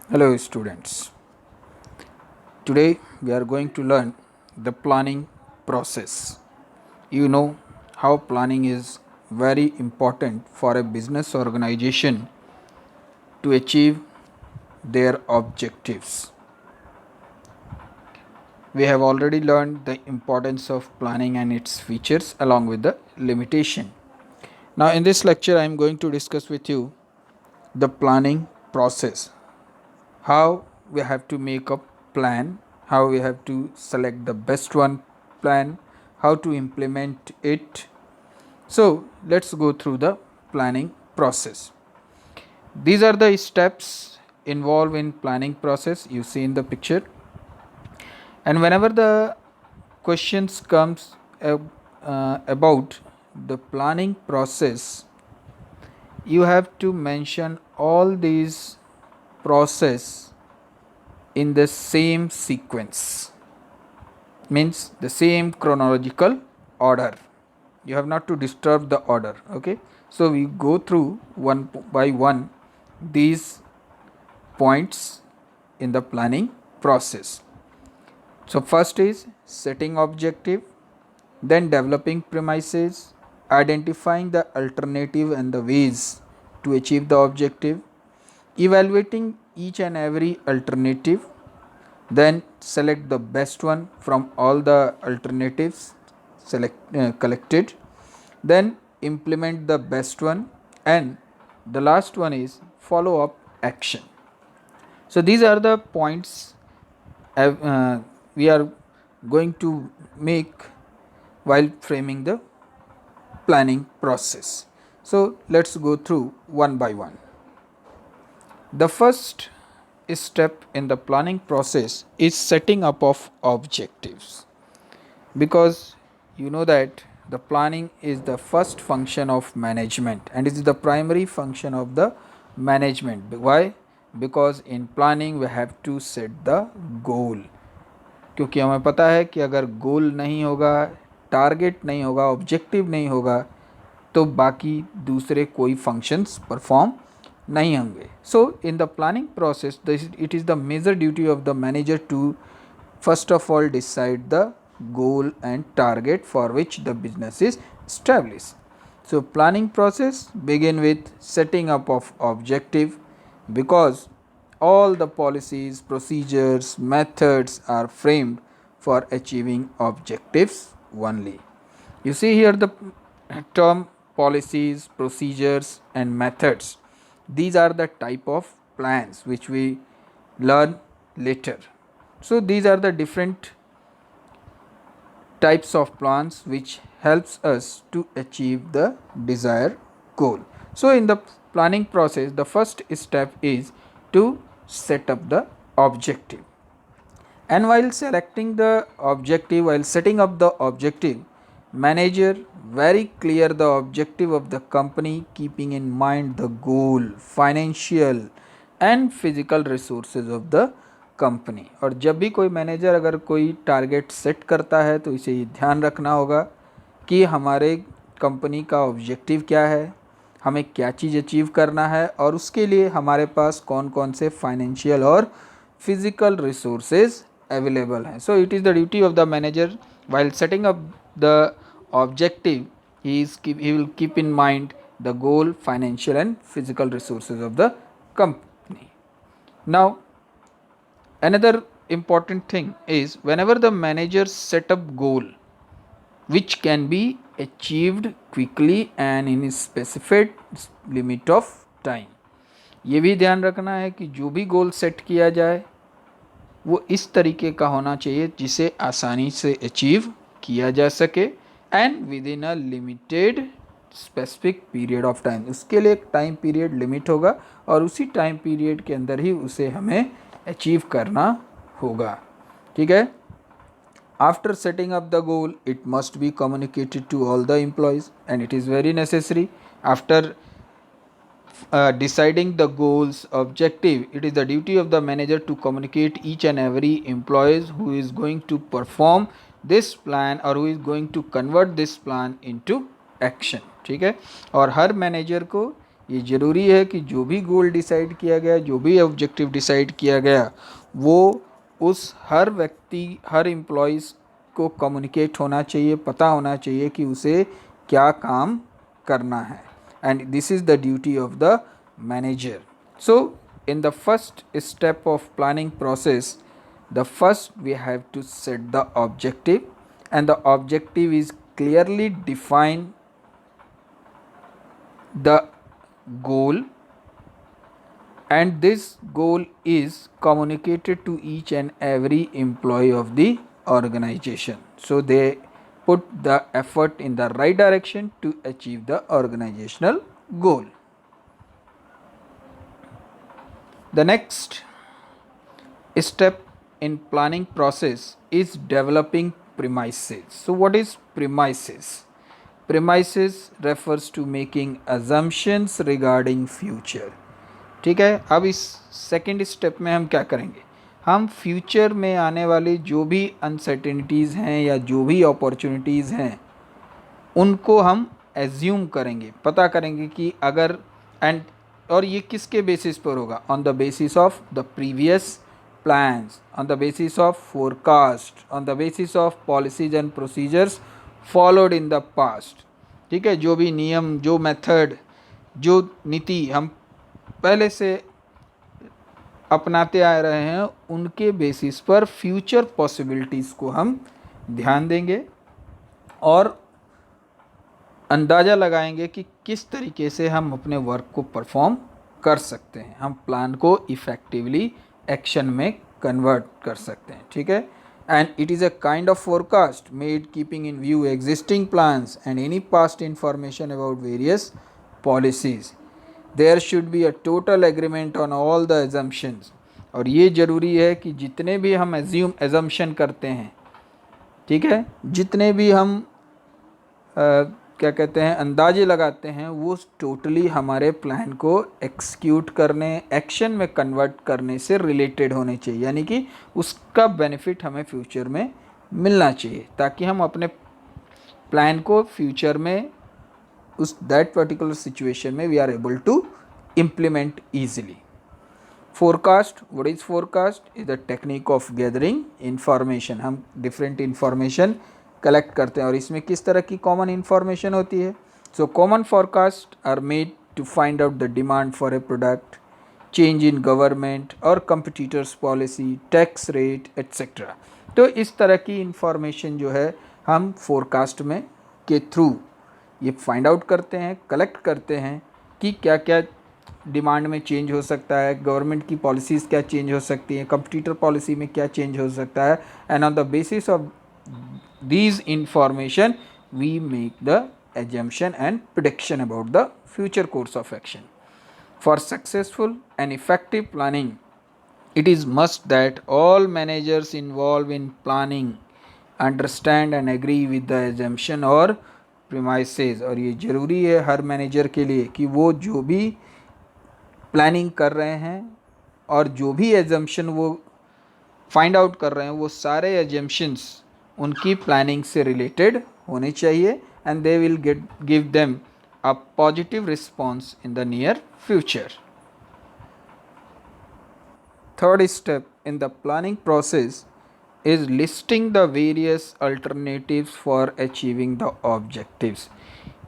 Hello students. Today we are going to learn the planning process. You know how planning is very important for a business organization to achieve their objectives. We have already learned the importance of planning and its features along with the limitation. Now in this lecture I am going to discuss with you the planning process, how we have to make a plan, how we have to select the best one plan, how to implement it. So let's go through the planning process. These are the steps involved in planning process you see in the picture. And whenever the questions comes about the planning process, you have to mention all these process in the same sequence, means the same chronological order. You have not to disturb the order. Okay, so we go through one by one these points in the planning process. So first is setting objective, then developing premises, identifying the alternative and the ways to achieve the objective, evaluating each and every alternative, then select the best one from all the alternatives collected, then implement the best one, and the last one is follow up action. So these are the points we are going to make while framing the planning process. So let's go through one by one. The first step in the planning process is setting up of objectives, because you know that the planning is the first function of management and it is the primary function of the management. Why? Because in planning we have to set the goal, क्योंकि हमें पता है कि अगर गोल नहीं होगा, target नहीं होगा, ऑब्जेक्टिव नहीं होगा, तो बाकी दूसरे कोई फंक्शंस परफॉर्म नहीं होंगे. So in the planning process it is the major duty of the manager to first of all decide the goal and target for which the business is established. So planning process begin with setting up of objective, because all the policies, procedures, methods are framed for achieving objectives only. You see here the term policies, procedures and methods. These are the type of plans which we learn later. So these are the different types of plans which helps us to achieve the desired goal. So in the planning process, the first step is to set up the objective. And while selecting the objective, while setting up the objective, manager very clear the objective of the company, keeping in mind the goal, financial and physical resources of the company. और जब भी कोई manager अगर कोई target set करता है तो इसे ये ध्यान रखना होगा कि हमारे कंपनी का ऑब्जेक्टिव क्या है, हमें क्या चीज़ अचीव करना है और उसके लिए हमारे पास कौन कौन से फाइनेंशियल और फिजिकल रिसोर्सेज अवेलेबल हैं. So it is the duty of the manager while setting up the objective, he will keep in mind the goal, financial and physical resources of the company. Now another important thing is whenever the manager set up goal which can be achieved quickly and in a specified limit of time, ये भी ध्यान रखना है कि जो भी goal set किया जाए वो इस तरीके का होना चाहिए जिसे आसानी से अचीव किया जा सके and with in a limited specific period of time. उसके लिए एक टाइम पीरियड लिमिट होगा और उसी टाइम पीरियड के अंदर ही उसे हमें अचीव करना होगा. ठीक है. After setting up the goal it must be communicated to all the employees and it is very necessary. After deciding the goals objective, it is the duty of the manager to communicate each and every employee who is going to perform this plan or who is going to convert this plan into action. ठीक है. और हर manager को ये ज़रूरी है कि जो भी गोल डिसाइड किया गया, जो भी ऑब्जेक्टिव डिसाइड किया गया, वो उस हर व्यक्ति, हर एम्प्लॉइज़ को कम्युनिकेट होना चाहिए, पता होना चाहिए कि उसे क्या काम करना है। And this is the duty of the manager. So in the first step of planning process, the first we have to set the objective, and the objective is clearly define the goal, and this goal is communicated to each and every employee of the organization, so they put the effort in the right direction to achieve the organizational goal. The next step in planning process is developing premises. So what is premises? Premises refers to making assumptions regarding future. ठीक है, अब इस second step में हम क्या करेंगे, हम future में आने वाली जो भी अनसर्टेनिटीज़ हैं या जो भी अपॉर्चुनिटीज़ हैं उनको हम एज्यूम करेंगे, पता करेंगे कि अगर एंड और ये किसके बेसिस पर होगा, on the basis of the previous plans, on the basis of forecast, on the basis of policies and procedures followed in the past. ठीक है, जो भी नियम, जो मेथड, जो नीति हम पहले से अपनाते आ रहे हैं उनके बेसिस पर फ्यूचर पॉसिबिलिटीज़ को हम ध्यान देंगे और अंदाज़ा लगाएंगे कि किस तरीके से हम अपने वर्क को परफॉर्म कर सकते हैं, हम प्लान को इफ़ेक्टिवली एक्शन में कन्वर्ट कर सकते हैं। ठीक है, and it is a kind of forecast made keeping in view existing plans and any past information about various policies. There should be a total agreement on all the assumptions, और ये ज़रूरी है कि जितने भी हम एजम्पशन करते हैं, ठीक है, जितने भी हम क्या कहते हैं अंदाजे लगाते हैं, वो टोटली हमारे प्लान को एक्सिक्यूट करने, एक्शन में कन्वर्ट करने से रिलेटेड होने चाहिए, यानी कि उसका बेनिफिट हमें फ्यूचर में मिलना चाहिए ताकि हम अपने प्लान को फ्यूचर में उस दैट पर्टिकुलर सिचुएशन में we are able to implement easily. Forecast, what is forecast? Is the technique of gathering information. हम डिफरेंट इंफॉर्मेशन कलेक्ट करते हैं और इसमें किस तरह की कॉमन इंफॉर्मेशन होती है। So common forecast are made to find out the demand for a product, change in government और competitors policy, tax rate etcetera. तो इस तरह की इंफॉर्मेशन जो है हम फोरकास्ट में के थ्रू ये फाइंड आउट करते हैं, कलेक्ट करते हैं कि क्या क्या डिमांड में चेंज हो सकता है, गवर्नमेंट की पॉलिसीज़ क्या चेंज हो सकती हैं, कंपिटिटर पॉलिसी में क्या चेंज हो सकता है, and on the basis of these information we make the assumption and prediction about the future course of action. For successful and effective planning, it is must that all managers involved in planning understand and agree with the assumption or premises। और ये ज़रूरी है हर manager के लिए कि वो जो भी प्लानिंग कर रहे हैं और जो भी एजम्पशन वो फाइंड आउट कर रहे हैं वो सारे एजम्पशंस उनकी प्लानिंग से रिलेटेड होने चाहिए, and they will give them a positive response in the near future. Third step in the planning process is listing the various alternatives for achieving the objectives.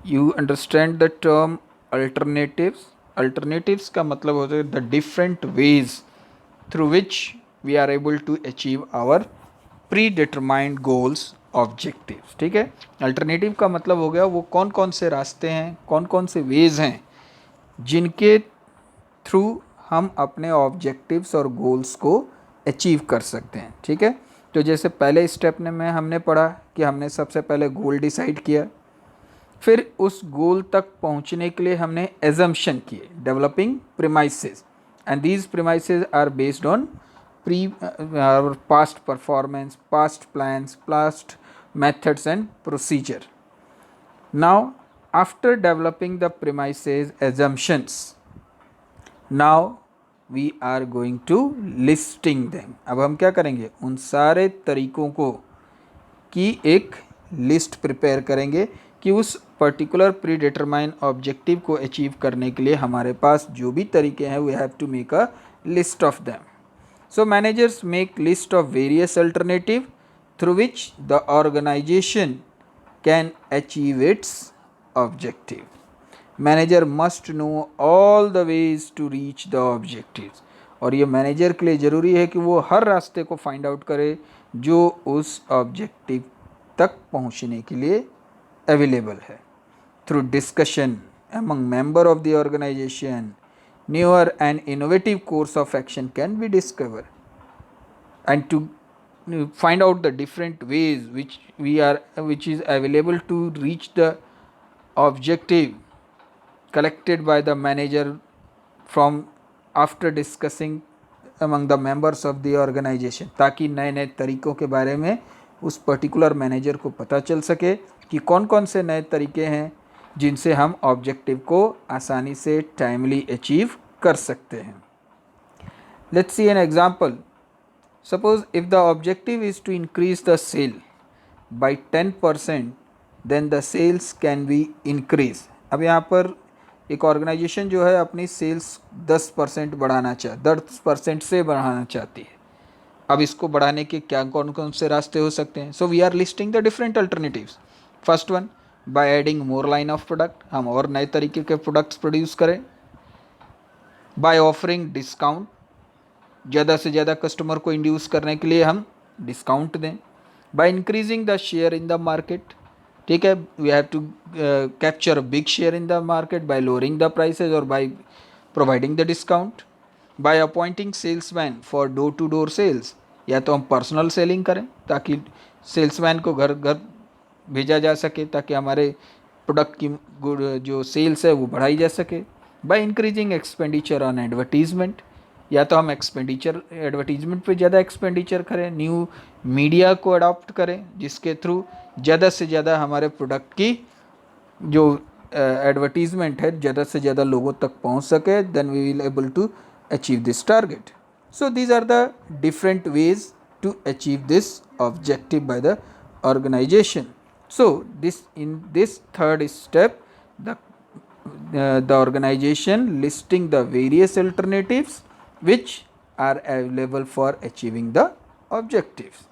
You understand the term alternatives? Alternatives का मतलब होता है the different ways through which we are able to achieve our predetermined goals, objectives। ठीक है, alternative का मतलब हो गया वो कौन कौन से रास्ते हैं, कौन कौन से वेज हैं जिनके थ्रू हम अपने ऑब्जेक्टिव्स और गोल्स को अचीव कर सकते हैं। ठीक है, तो जैसे पहले स्टेप में हमने पढ़ा कि हमने सबसे पहले गोल डिसाइड किया, फिर उस गोल तक पहुंचने के लिए हमने एजम्पशन किए, developing premises, and these premises are based on past performance, past plans, past methods and procedure. Now after developing the premises, assumptions, now we are going to listing them। अब हम क्या करेंगे, उन सारे तरीकों को की एक लिस्ट प्रिपेयर करेंगे कि उस पर्टिकुलर प्री डिटरमाइन ऑब्जेक्टिव को अचीव करने के लिए हमारे पास जो भी तरीके हैं we have to make a list of them. So managers make list of various alternative through which the organization can achieve its objective. Manager must know all the ways to reach the objectives. और ये manager के लिए ज़रूरी है कि वो हर रास्ते को फाइंड आउट करे जो उस ऑब्जेक्टिव तक पहुंचने के लिए अवेलेबल है. Through discussion among member of the organization, newer and innovative course of action can be discovered, and to find out the different ways which is available to reach the objective collected by the manager from after discussing among the members of the organization, ताकि नए नए तरीक़ों के बारे में उस particular manager को पता चल सके कि कौन कौन से नए तरीके हैं जिनसे हम ऑब्जेक्टिव को आसानी से टाइमली अचीव कर सकते हैं. Let's see an example. Suppose if the objective is to increase the sale by 10%, then the sales can be increase. अब यहाँ पर एक ऑर्गेनाइजेशन जो है अपनी सेल्स 10% बढ़ाना 10% से बढ़ाना चाहती है. अब इसको बढ़ाने के क्या कौन कौन से रास्ते हो सकते हैं. So we are listing the different alternatives. First one, by adding more line of product, हम और नए तरीके के प्रोडक्ट्स प्रोड्यूस करें. बाय ऑफरिंग डिस्काउंट, ज़्यादा से ज़्यादा कस्टमर को इंड्यूस करने के लिए हम डिस्काउंट दें. By increasing the share in the market, ठीक है, we have to capture big share in the market by lowering the prices और by providing the discount. By appointing salesman for door to door sales, या तो हम personal selling करें ताकि salesman को घर घर भेजा जा सके ताकि हमारे प्रोडक्ट की जो सेल्स है वो बढ़ाई जा सके. By increasing expenditure on advertisement, या तो हम एडवर्टीजमेंट पे ज़्यादा एक्सपेंडिचर करें, न्यू मीडिया को अडॉप्ट करें जिसके थ्रू ज़्यादा से ज़्यादा हमारे प्रोडक्ट की जो एडवर्टीजमेंट है ज़्यादा से ज़्यादा लोगों तक पहुंच सके. Then we will able to achieve this target. So these are the different ways to achieve this objective by the organization. So in this third step, the organization listing the various alternatives which are available for achieving the objectives.